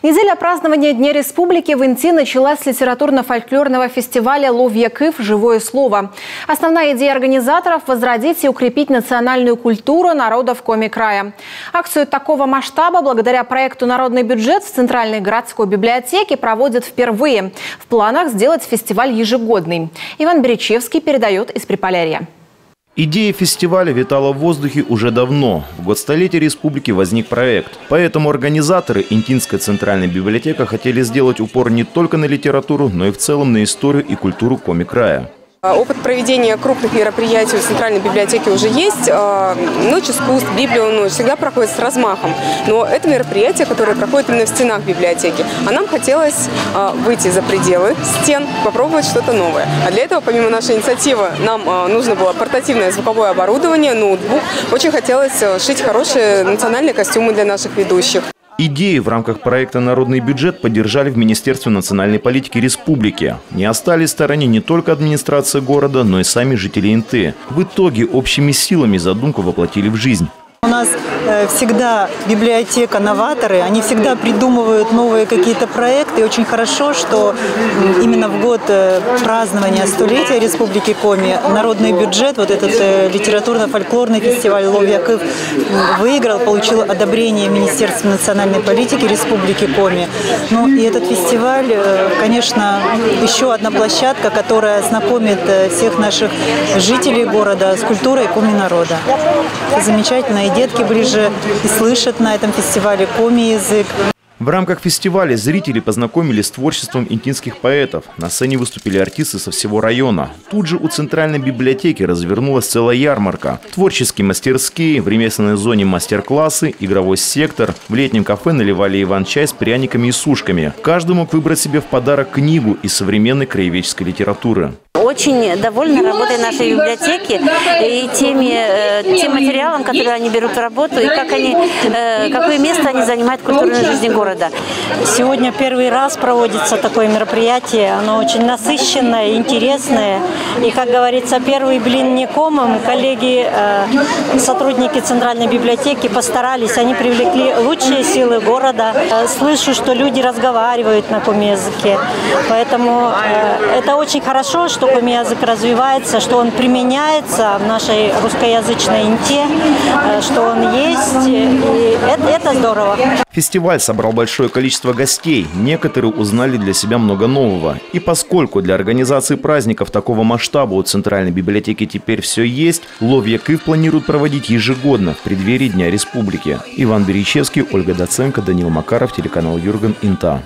Неделя празднования Дня Республики в Инти началась с литературно-фольклорного фестиваля «Ловье Кыв. Живое слово». Основная идея организаторов – возродить и укрепить национальную культуру народов Коми-края. Акцию такого масштаба благодаря проекту «Народный бюджет» в Центральной городской библиотеке проводят впервые. В планах сделать фестиваль ежегодный. Иван Беречевский передает из Приполярья. Идея фестиваля витала в воздухе уже давно. В год столетия республики возник проект. Поэтому организаторы Интинская центральная библиотека хотели сделать упор не только на литературу, но и в целом на историю и культуру Коми-края. Опыт проведения крупных мероприятий в Центральной библиотеке уже есть. Ночь искусств, Библия всегда проходит с размахом. Но это мероприятие, которое проходит именно в стенах библиотеки. А нам хотелось выйти за пределы стен, попробовать что-то новое. А для этого, помимо нашей инициативы, нам нужно было портативное звуковое оборудование, ноутбук. Очень хотелось шить хорошие национальные костюмы для наших ведущих. Идеи в рамках проекта «Народный бюджет» поддержали в Министерстве национальной политики республики. Не остались в стороне не только администрация города, но и сами жители Инты. В итоге общими силами задумку воплотили в жизнь. У нас всегда библиотека новаторы, они всегда придумывают новые какие-то проекты. И очень хорошо, что именно в год празднования столетия Республики Коми народный бюджет, вот этот литературно-фольклорный фестиваль «Ловье Кыв» выиграл, получил одобрение Министерства национальной политики Республики Коми. Ну и этот фестиваль, конечно, еще одна площадка, которая знакомит всех наших жителей города с культурой коми-народа. Это замечательно. И детки ближе и слышат на этом фестивале коми-язык. В рамках фестиваля зрители познакомились с творчеством интинских поэтов. На сцене выступили артисты со всего района. Тут же у Центральной библиотеки развернулась целая ярмарка. Творческие мастерские, в ремесленной зоне мастер-классы, игровой сектор. В летнем кафе наливали иван-чай с пряниками и сушками. Каждый мог выбрать себе в подарок книгу из современной краеведческой литературы. Очень довольна работой нашей библиотеки и тем материалом, который они берут в работу, и какое место они занимают в культурной жизни города. Сегодня первый раз проводится такое мероприятие. Оно очень насыщенное, интересное. И, как говорится, первый блин не комом. Коллеги, сотрудники Центральной библиотеки постарались. Они привлекли лучшие силы города. Слышу, что люди разговаривают на коми-языке. Поэтому это очень хорошо, что коми-язык развивается, что он применяется в нашей русскоязычной Инте, что он есть. И это здорово. Фестиваль собрал большое количество гостей. Некоторые узнали для себя много нового. И поскольку для организации праздников такого масштаба у Центральной библиотеки теперь все есть, «Ловье Кыв» планируют проводить ежегодно в преддверии Дня Республики. Иван Беречевский, Ольга Доценко, Данил Макаров, телеканал Юрган, Инта.